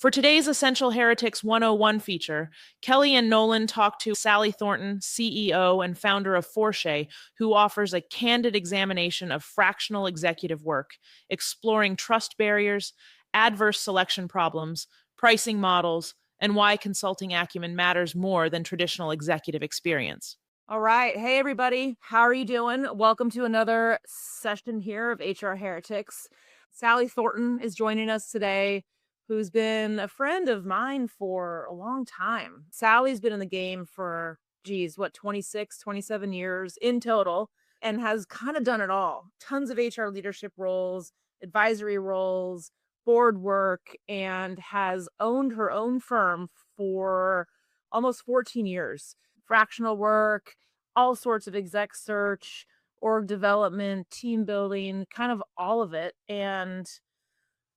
For today's Essential Heretics 101 feature, Kelli and Nolan talk to Sally Thornton, CEO and founder of Forshay, who offers a candid examination of fractional executive work, exploring trust barriers, adverse selection problems, pricing models, and why consulting acumen matters more than traditional executive experience. All right. Hey, everybody. How are you doing? Welcome to another session here of HR Heretics. Sally Thornton is joining us today, who's been a friend of mine for a long time. Sally's been in the game for, 26, 27 years in total, and has kind of done it all. Tons of HR leadership roles, advisory roles, board work, and has owned her own firm for almost 14 years. Fractional work, all sorts of exec search, org development, team building, kind of all of it. And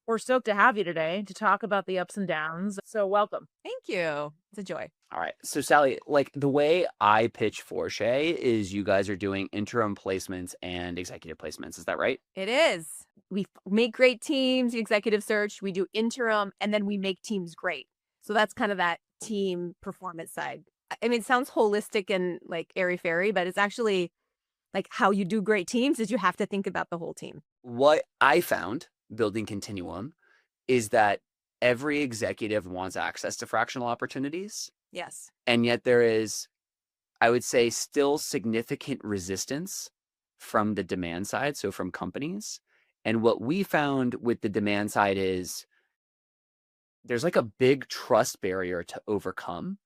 we're stoked to have you today to talk about the ups and downs. So welcome. Thank you. It's a joy. All right. So Sally, like the way I pitch Forshay is you guys are doing interim placements and executive placements. Is that right? It is. We make great teams, executive search, we do interim, and then we make teams great. So that's kind of that team performance side. I mean, it sounds holistic and like airy-fairy, but it's actually like how you do great teams is you have to think about the whole team. What I found building Continuum is that every executive wants access to fractional opportunities. Yes. And yet there is, I would say, still significant resistance from the demand side, so from companies. And what we found with the demand side is there's like a big trust barrier to overcome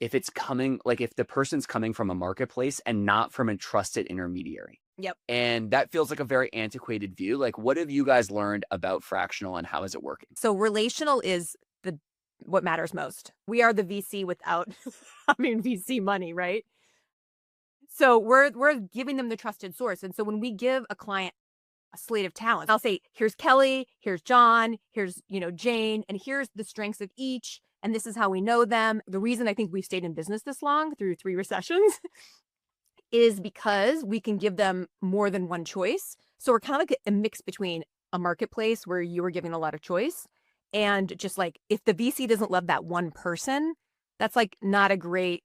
if it's coming, like if the person's coming from a marketplace and not from a trusted intermediary. Yep. And that feels like a very antiquated view. Like, what have you guys learned about fractional and how is it working? So relational is what matters most. We are the VC without, VC money, right? So we're giving them the trusted source. And so when we give a client a slate of talent, I'll say, here's Kelly, here's John, here's, Jane, and here's the strengths of each. And this is how we know them. The reason I think we've stayed in business this long through 3 recessions is because we can give them more than one choice. So we're kind of like a mix between a marketplace where you were giving a lot of choice and just like, if the VC doesn't love that one person, that's like not a great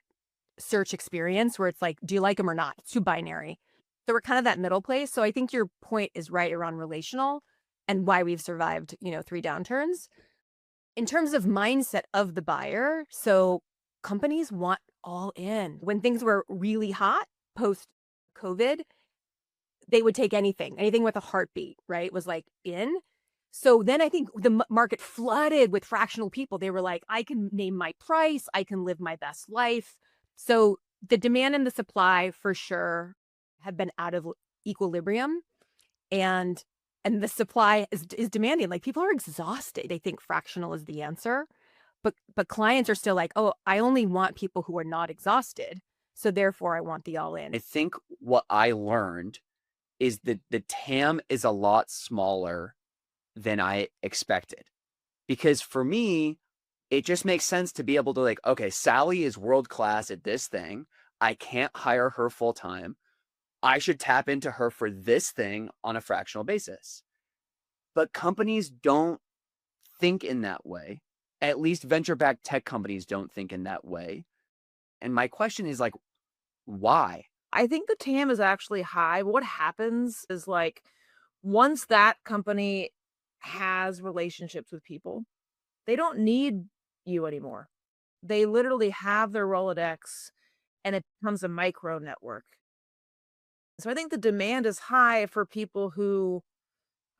search experience where it's like, do you like them or not? It's too binary. So we're kind of that middle place. So I think your point is right around relational and why we've survived, 3 downturns. In terms of mindset of the buyer, so companies want all in. When things were really hot post-COVID, they would take anything with a heartbeat, right? Was like in. So then I think the market flooded with fractional people. They were like, I can name my price. I can live my best life. So the demand and the supply for sure have been out of equilibrium. And the supply is demanding. Like people are exhausted. They think fractional is the answer. But clients are still like, oh, I only want people who are not exhausted. So therefore I want the all in. I think what I learned is that the TAM is a lot smaller than I expected. Because for me, it just makes sense to be able to like, okay, Sally is world-class at this thing. I can't hire her full-time. I should tap into her for this thing on a fractional basis. But companies don't think in that way. At least venture-backed tech companies don't think in that way. And my question is like, why? I think the TAM is actually high. What happens is like once that company has relationships with people, they don't need you anymore. They literally have their Rolodex and it becomes a micro network. So I think the demand is high for people who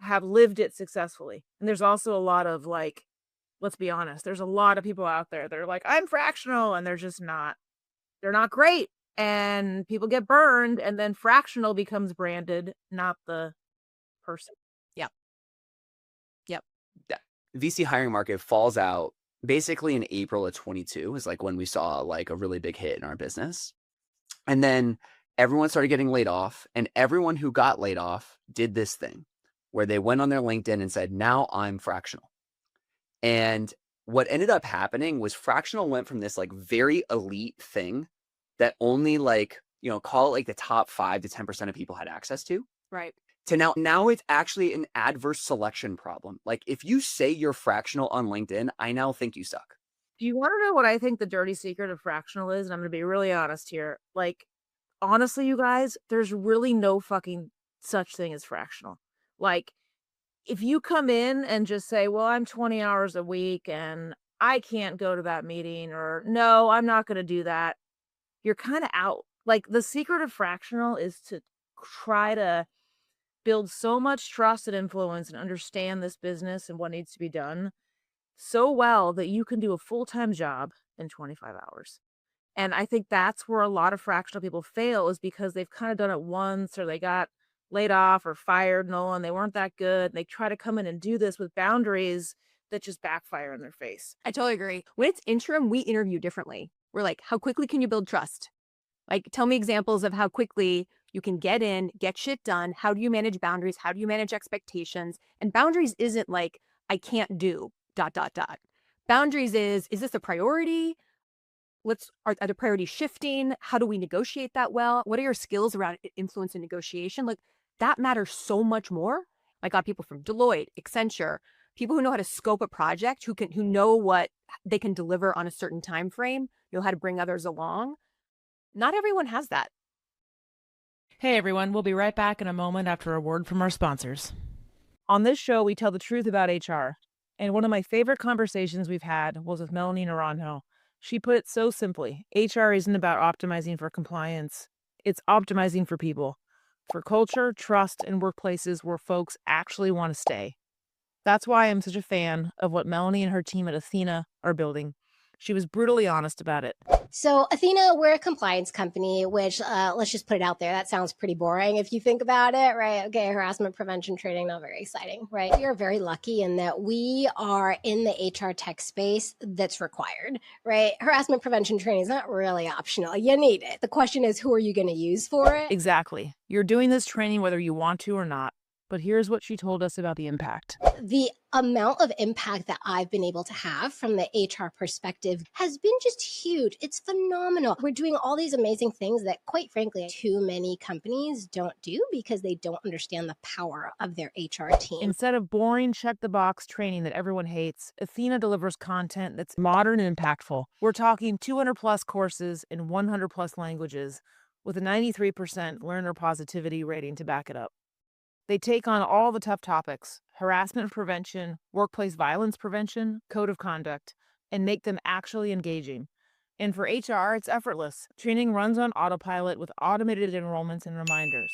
have lived it successfully. And there's also a lot of like, let's be honest, there's a lot of people out there that are like, I'm fractional, and they're just not. They're not great. And people get burned, and then fractional becomes branded, not the person. Yep. The VC hiring market falls out basically in April of 22 is like when we saw like a really big hit in our business. And then everyone started getting laid off, and everyone who got laid off did this thing where they went on their LinkedIn and said, now I'm fractional. And what ended up happening was fractional went from this like very elite thing that only like, call it like the top 5 to 10% of people had access to, Right. to now it's actually an adverse selection problem. Like if you say you're fractional on LinkedIn, I now think you suck. Do you want to know what I think the dirty secret of fractional is? And I'm going to be really honest here. Like, honestly, you guys, there's really no fucking such thing as fractional. Like, if you come in and just say, well, I'm 20 hours a week and I can't go to that meeting, or no, I'm not going to do that, you're kind of out. Like, the secret of fractional is to try to build so much trust and influence and understand this business and what needs to be done so well that you can do a full-time job in 25 hours. And I think that's where a lot of fractional people fail, is because they've kind of done it once, or they got laid off or fired, and they weren't that good. They try to come in and do this with boundaries that just backfire in their face. I totally agree. When it's interim, we interview differently. We're like, how quickly can you build trust? Like, tell me examples of how quickly you can get in, get shit done. How do you manage boundaries? How do you manage expectations? And boundaries isn't like, I can't do ... Boundaries is this a priority? Are the priorities shifting? How do we negotiate that well? What are your skills around influence and negotiation? Like, that matters so much more. I got people from Deloitte, Accenture, people who know how to scope a project, who know what they can deliver on a certain time frame, know how to bring others along. Not everyone has that. Hey everyone, we'll be right back in a moment after a word from our sponsors. On this show, we tell the truth about HR. And one of my favorite conversations we've had was with Melanie Naranjo. She put it so simply: HR isn't about optimizing for compliance. It's optimizing for people, for culture, trust, and workplaces where folks actually want to stay. That's why I'm such a fan of what Melanie and her team at Ethena are building. She was brutally honest about it. So Ethena, we're a compliance company, which let's just put it out there. That sounds pretty boring if you think about it, right? Okay, harassment prevention training, not very exciting, right? We are very lucky in that we are in the HR tech space that's required, right? Harassment prevention training is not really optional. You need it. The question is, who are you going to use for it? Exactly. You're doing this training whether you want to or not. But here's what she told us about the impact. The amount of impact that I've been able to have from the HR perspective has been just huge. It's phenomenal. We're doing all these amazing things that, quite frankly, too many companies don't do because they don't understand the power of their HR team. Instead of boring, check-the-box training that everyone hates, Ethena delivers content that's modern and impactful. We're talking 200-plus courses in 100-plus languages with a 93% learner positivity rating to back it up. They take on all the tough topics: harassment prevention, workplace violence prevention, code of conduct, and make them actually engaging. And for HR, it's effortless. Training runs on autopilot with automated enrollments and reminders.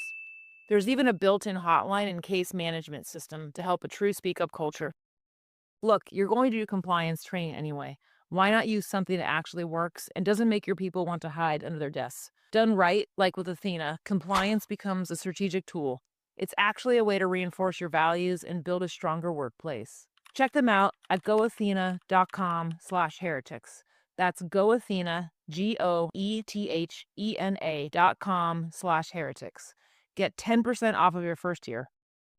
There's even a built-in hotline and case management system to help a true speak-up culture. Look, you're going to do compliance training anyway. Why not use something that actually works and doesn't make your people want to hide under their desks? Done right, like with Ethena, compliance becomes a strategic tool. It's actually a way to reinforce your values and build a stronger workplace. Check them out at goethena.com/heretics. That's goethena, goethena.com/heretics. Get 10% off of your first year.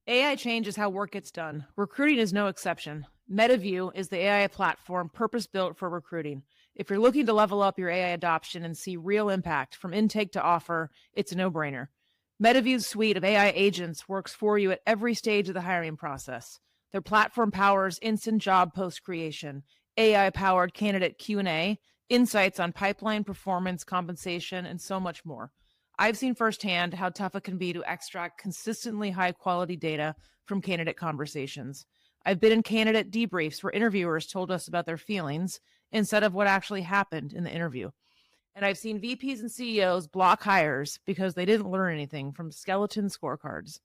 AI changes how work gets done. Recruiting is no exception. Metaview is the AI platform purpose-built for recruiting. If you're looking to level up your AI adoption and see real impact from intake to offer, it's a no-brainer. Metaview's suite of AI agents works for you at every stage of the hiring process. Their platform powers instant job post creation, AI-powered candidate Q&A, insights on pipeline performance, compensation, and so much more. I've seen firsthand how tough it can be to extract consistently high-quality data from candidate conversations. I've been in candidate debriefs where interviewers told us about their feelings instead of what actually happened in the interview. And I've seen VPs and CEOs block hires because they didn't learn anything from skeleton scorecards.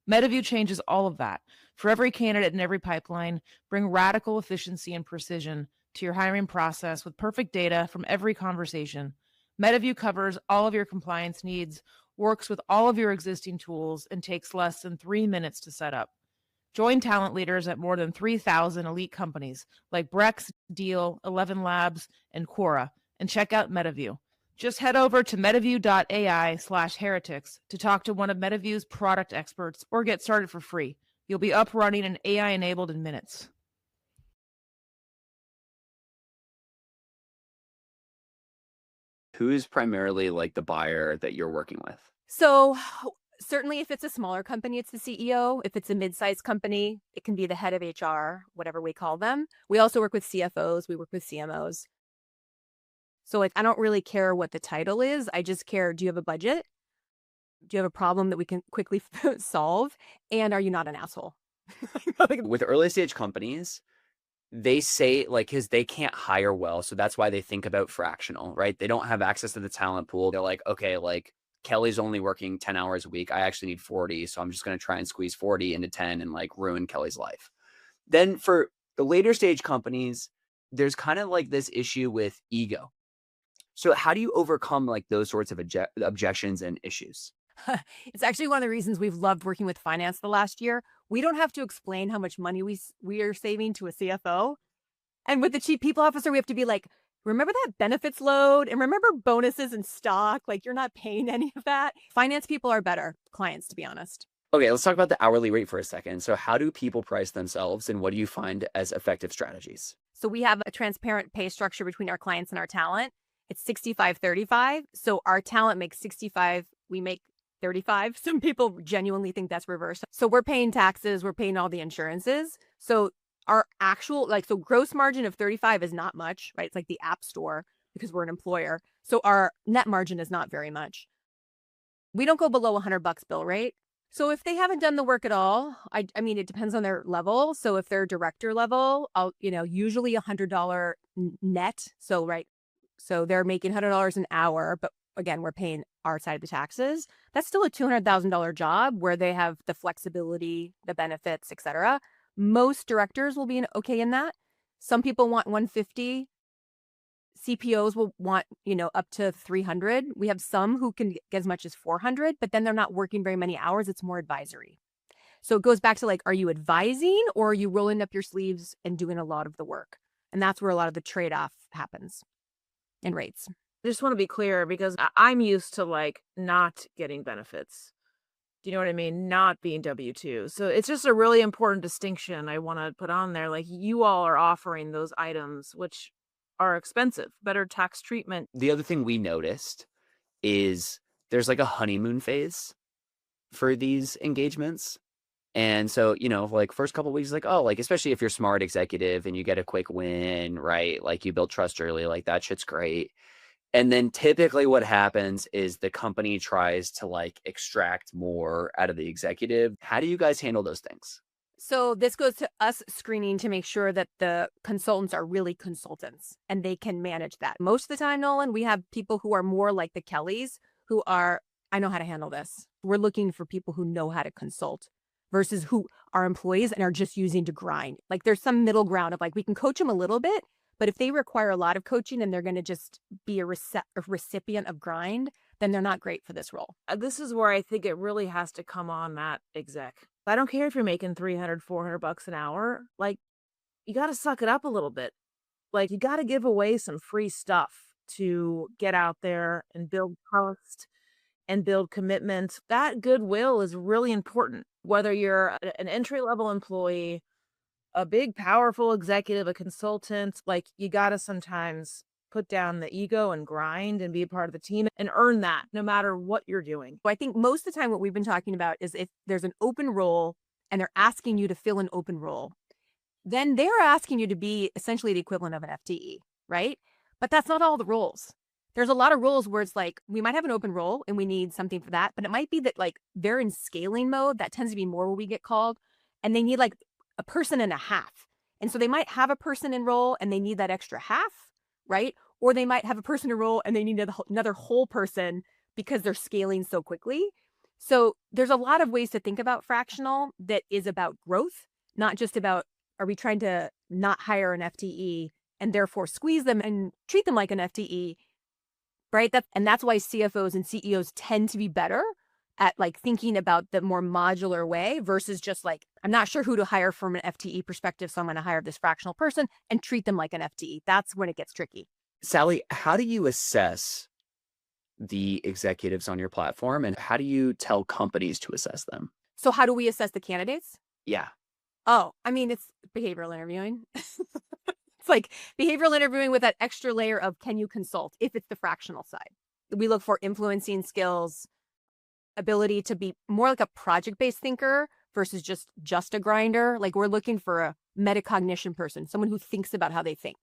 Metaview changes all of that. For every candidate in every pipeline, bring radical efficiency and precision to your hiring process with perfect data from every conversation. Metaview covers all of your compliance needs, works with all of your existing tools, and takes less than 3 minutes to set up. Join talent leaders at more than 3,000 elite companies like Brex, Deel, 11 Labs, and Quora, and check out Metaview. Just head over to metaview.ai/heretics to talk to one of Metaview's product experts or get started for free. You'll be up, running, and AI-enabled in minutes. Who is primarily like the buyer that you're working with? So Certainly, if it's a smaller company, it's the CEO. If it's a mid-sized company, it can be the head of HR, whatever we call them. We also work with CFOs. We work with CMOs. So like, I don't really care what the title is. I just care, do you have a budget? Do you have a problem that we can quickly solve? And are you not an asshole? With early stage companies, they say like, because they can't hire well. So that's why they think about fractional, right? They don't have access to the talent pool. They're like, okay, like Kelly's only working 10 hours a week. I actually need 40. So I'm just going to try and squeeze 40 into 10 and like ruin Kelly's life. Then for the later stage companies, there's kind of like this issue with ego. So how do you overcome like those sorts of objections and issues? It's actually one of the reasons we've loved working with finance the last year. We don't have to explain how much money we are saving to a CFO. And with the chief people officer, we have to be like, remember that benefits load and remember bonuses and stock? Like you're not paying any of that. Finance people are better clients, to be honest. Okay, let's talk about the hourly rate for a second. So how do people price themselves and what do you find as effective strategies? So we have a transparent pay structure between our clients and our talent. It's 65-35. So our talent makes 65, we make 35. Some people genuinely think that's reverse. So we're paying taxes, we're paying all the insurances. So our actual, so gross margin of 35 is not much, right? It's like the app store because we're an employer. So our net margin is not very much. We don't go below $100 bill rate. So if they haven't done the work at all, I mean, it depends on their level. So if they're director level, I'll, usually $100 net. So, right. So they're making $100 an hour, but again, we're paying our side of the taxes. That's still a $200,000 job where they have the flexibility, the benefits, etc. Most directors will be okay in that. Some people want 150. CPOs will want, up to 300. We have some who can get as much as 400, but then they're not working very many hours. It's more advisory. So it goes back to like, are you advising or are you rolling up your sleeves and doing a lot of the work? And that's where a lot of the trade-off happens in rates. I just want to be clear because I'm used to like not getting benefits. Do you know what I mean? Not being W-2. So it's just a really important distinction I want to put on there. Like you all are offering those items, which are expensive, better tax treatment. The other thing we noticed is there's like a honeymoon phase for these engagements. And so, like first couple of weeks, like, oh, like, especially if you're smart executive and you get a quick win, right? Like you build trust early, like that shit's great. And then typically what happens is the company tries to like extract more out of the executive. How do you guys handle those things? So this goes to us screening to make sure that the consultants are really consultants and they can manage that. Most of the time, Nolan, we have people who are more like the Kellys who are, I know how to handle this. We're looking for people who know how to consult versus who are employees and are just using to grind. Like there's some middle ground of like, we can coach them a little bit, but if they require a lot of coaching and they're going to just be a recipient of grind, then they're not great for this role. This is where I think it really has to come on that exec. I don't care if you're making $300, $400 an hour. Like, you got to suck it up a little bit. Like, you got to give away some free stuff to get out there and build trust and build commitment. That goodwill is really important. Whether you're an entry-level employee, a big, powerful executive, a consultant, like, you got to sometimes put down the ego and grind and be a part of the team and earn that no matter what you're doing. I think most of the time what we've been talking about is if there's an open role and they're asking you to fill an open role, then they're asking you to be essentially the equivalent of an FTE, right? But that's not all the roles. There's a lot of roles where it's like, we might have an open role and we need something for that, but it might be that like they're in scaling mode. That tends to be more what we get called. And they need like a person and a half. And so they might have a person in role and they need that extra half, right? Or they might have a person in role and they need another whole person because they're scaling so quickly. So there's a lot of ways to think about fractional that is about growth, not just about, are we trying to not hire an FTE and therefore squeeze them and treat them like an FTE, right? And that's why CFOs and CEOs tend to be better at like thinking about the more modular way versus just like, I'm not sure who to hire from an FTE perspective, so I'm going to hire this fractional person and treat them like an FTE. That's when it gets tricky. Sally, how do you assess the executives on your platform and how do you tell companies to assess them? So how do we assess the candidates? Yeah. Oh, I mean, it's behavioral interviewing. It's like behavioral interviewing with that extra layer of, can you consult if it's the fractional side? We look for influencing skills, ability to be more like a project-based thinker versus just a grinder. Like we're looking for a metacognition person, someone who thinks about how they think,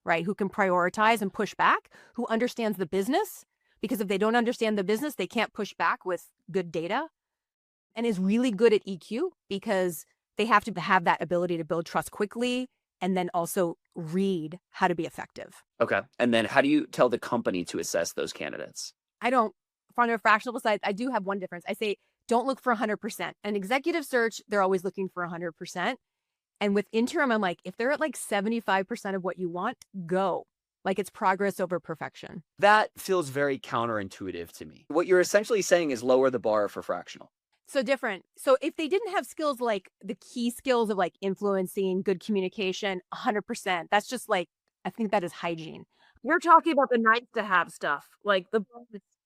right? Who can prioritize and push back, who understands the business, because if they don't understand the business, they can't push back with good data, and is really good at EQ because they have to have that ability to build trust quickly and then also read how to be effective. Okay. And then how do you tell the company to assess those candidates? I don't, from a fractional side, I do have one difference. I say, don't look for 100%. An executive search, they're always looking for 100%. And with interim, I'm like, if they're at like 75% of what you want, go. Like it's progress over perfection. That feels very counterintuitive to me. What you're essentially saying is lower the bar for fractional. So different. So if they didn't have skills like the key skills of like influencing, good communication, 100%, that's just like, I think that is hygiene. You're talking about the nice to have stuff, like the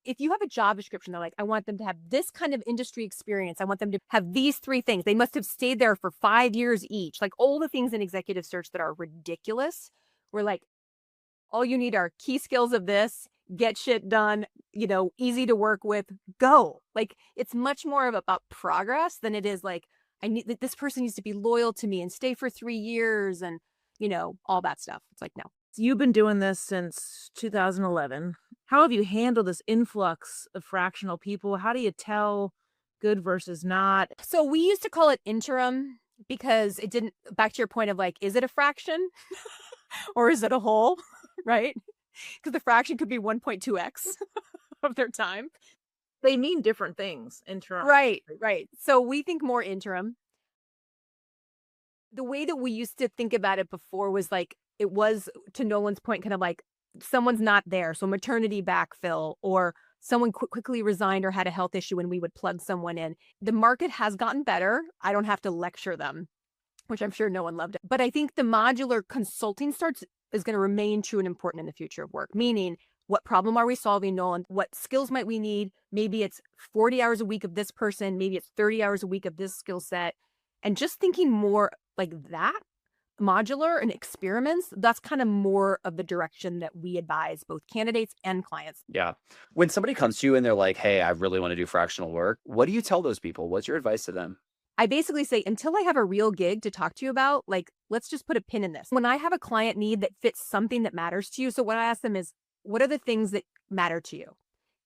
If you have a job description, they're like, I want them to have this kind of industry experience. I want them to have these 3 things. They must have stayed there for 5 years each. Like all the things in executive search that are ridiculous. We're like, all you need are key skills of this, get shit done, you know, easy to work with, go. Like it's much more about progress than it is like, I need this person needs to be loyal to me and stay for 3 years and, you know, all that stuff. It's like, no. You've been doing this since 2011. How have you handled this influx of fractional people? How do you tell good versus not? So we used to call it interim because it didn't, back to your point of like, is it a fraction or is it a whole, right? Because the fraction could be 1.2x of their time. They mean different things, interim. Right. So we think more interim. The way that we used to think about it before was like, it was, to Nolan's point, kind of like someone's not there. So maternity backfill, or someone quickly resigned or had a health issue and we would plug someone in. The market has gotten better. I don't have to lecture them, which I'm sure no one loved it. But I think the modular consulting is going to remain true and important in the future of work, meaning what problem are we solving, Nolan? What skills might we need? Maybe it's 40 hours a week of this person. Maybe it's 30 hours a week of this skill set. And just thinking more like that, modular and experiments, that's kind of more of the direction that we advise both candidates and clients. Yeah. When somebody comes to you and they're like, hey, I really want to do fractional work, what do you tell those people? What's your advice to them? I basically say, until I have a real gig to talk to you about, like, let's just put a pin in this. When I have a client need that fits something that matters to you, so what I ask them is, what are the things that matter to you?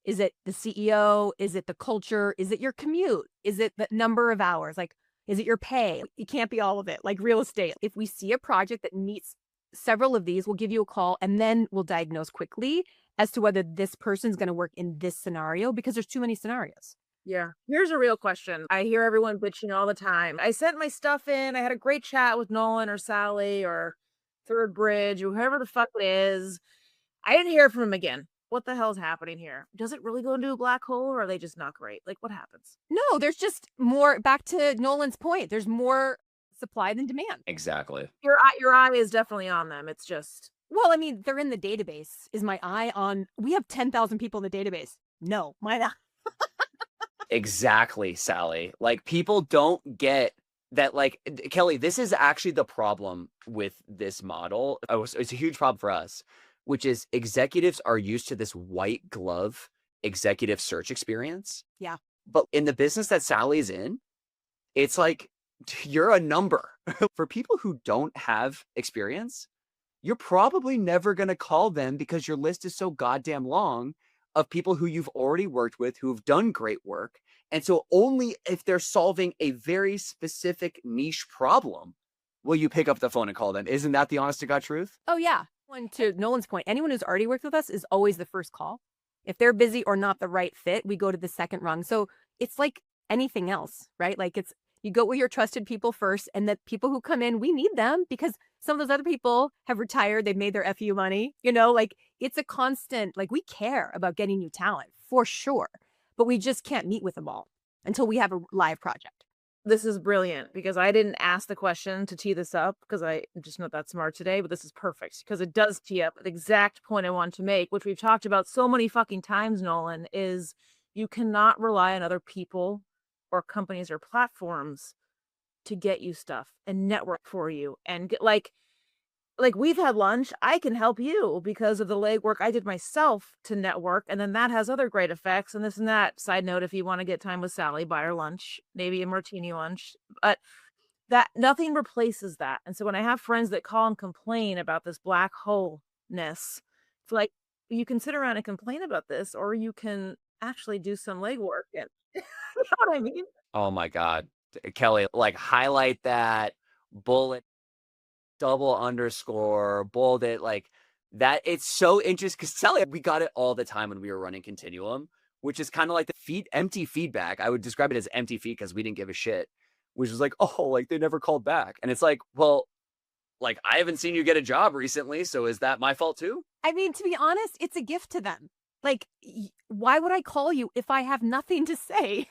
Is it the CEO? Is it the culture? Is it your commute? Is it the number of hours? Like, is it your pay? It can't be all of it, like real estate. If we see a project that meets several of these, we'll give you a call and then we'll diagnose quickly as to whether this person's going to work in this scenario, because there's too many scenarios. Yeah. Here's a real question. I hear everyone bitching all the time. I sent my stuff in. I had a great chat with Nolan or Sally or Third Bridge or whoever the fuck it is. I didn't hear from him again. What the hell is happening here? Does it really go into a black hole, or are they just not great? Like, what happens? No, there's just more, back to Nolan's point, there's more supply than demand. Exactly. Your eye is definitely on them. It's just, well, I mean, they're in the database. Is my eye on, we have 10,000 people in the database. No, my eye. Exactly, Sally. Like, people don't get that. Like, Kelli, this is actually the problem with this model. It's a huge problem for us, which is executives are used to this white glove executive search experience. Yeah. But in the business that Sally's in, it's like, you're a number. For people who don't have experience, you're probably never going to call them because your list is so goddamn long of people who you've already worked with, who've done great work. And so only if they're solving a very specific niche problem will you pick up the phone and call them. Isn't that the honest to God truth? Oh, yeah. And to Nolan's point, anyone who's already worked with us is always the first call. If they're busy or not the right fit, we go to the second rung. So it's like anything else, right? Like it's, you go with your trusted people first, and the people who come in, we need them because some of those other people have retired. They've made their FU money, you know, like it's a constant, like we care about getting new talent for sure, but we just can't meet with them all until we have a live project. this is brilliant because I didn't ask the question to tee this up because I just not that smart today, but this is perfect because it does tee up the exact point I want to make, which we've talked about so many fucking times, Nolan, is you cannot rely on other people or companies or platforms to get you stuff and network for you and get like like we've had lunch. I can help you because of the legwork I did myself to network. And then that has other great effects and this and that. Side note, if you want to get time with Sally, buy her lunch, maybe a martini lunch. But that nothing replaces that. And so when I have friends that call and complain about this black holeness, it's like you can sit around and complain about this, or you can actually do some legwork. And you know what I mean? Oh my God. Kelly, like highlight that, bullet, double underscore, bold it, like that. It's so interesting because Sally, we got it all the time when we were running Continuum, which is kind of like the empty feedback. I would describe it as empty feed because we didn't give a shit, which was like, oh, like they never called back. And it's like, well, like I haven't seen you get a job recently. So is that my fault too? I mean, to be honest, it's a gift to them. Like, why would I call you if I have nothing to say?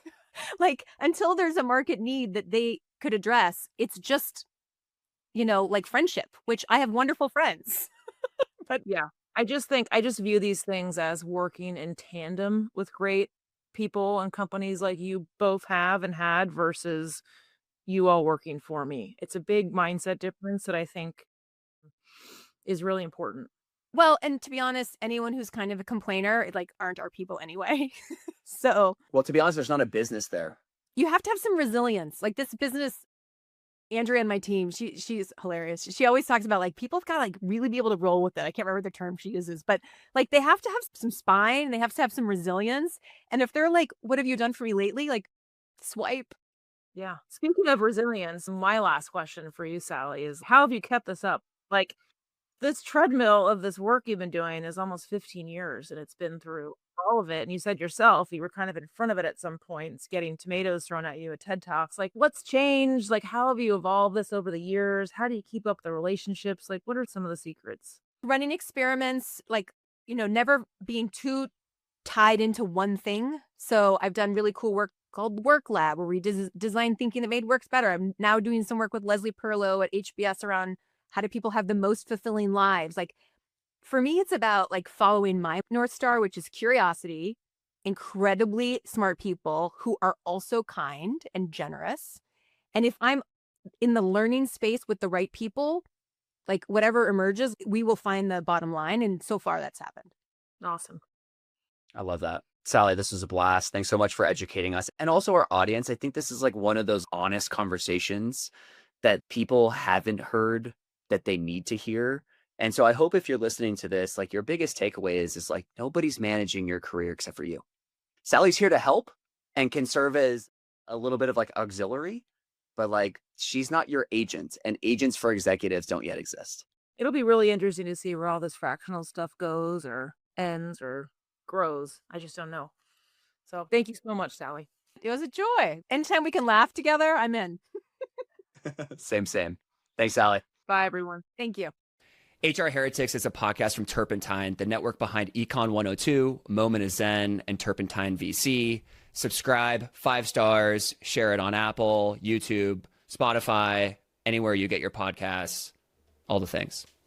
Like, until there's a market need that they could address, it's just, you know, like friendship, which I have wonderful friends. But yeah, I just view these things as working in tandem with great people and companies like you both have and had versus you all working for me. It's a big mindset difference that I think is really important. Well, and to be honest, anyone who's kind of a complainer, like, aren't our people anyway. So, Well, to be honest, there's not a business there. you have to have some resilience. Like this business, Andrea and my team, she's hilarious. She always talks about like people have got to like really be able to roll with it. I can't remember the term she uses, but like they have to have some spine, they have to have some resilience. And if they're like, what have you done for me lately? Like swipe. Yeah. Speaking of resilience, my last question for you, Sally, is how have you kept this up? Like this treadmill of this work you've been doing is almost 15 years and it's been through all of it. And you said yourself, you were kind of in front of it at some points, getting tomatoes thrown at you at TED Talks. Like what's changed? Like how have you evolved this over the years? How do you keep up the relationships? Like what are some of the secrets? Running experiments, like, you know, never being too tied into one thing. So I've done really cool work called Work Lab, where we design thinking that made works better. I'm now doing some work with Leslie Perlow at HBS around how do people have the most fulfilling lives. Like for me, it's about like following my North Star, which is curiosity, incredibly smart people who are also kind and generous. And if I'm in the learning space with the right people, like whatever emerges, we will find the bottom line. And so far that's happened. Awesome. I love that. Sally, this was a blast. Thanks so much for educating us and also our audience. I think this is like one of those honest conversations that people haven't heard that they need to hear. And so I hope if you're listening to this, like your biggest takeaway is like nobody's managing your career except for you. Sally's here to help and can serve as a little bit of like auxiliary, but like she's not your agent, and agents for executives don't yet exist. It'll be really interesting to see where all this fractional stuff goes or ends or grows. I just don't know. So thank you so much, Sally. It was a joy. Anytime we can laugh together, I'm in. Same. Thanks, Sally. Bye, everyone. Thank you. HR Heretics is a podcast from Turpentine, the network behind Econ 102, Moment of Zen, and Turpentine VC. Subscribe, 5 stars, share it on Apple, YouTube, Spotify, anywhere you get your podcasts, all the things.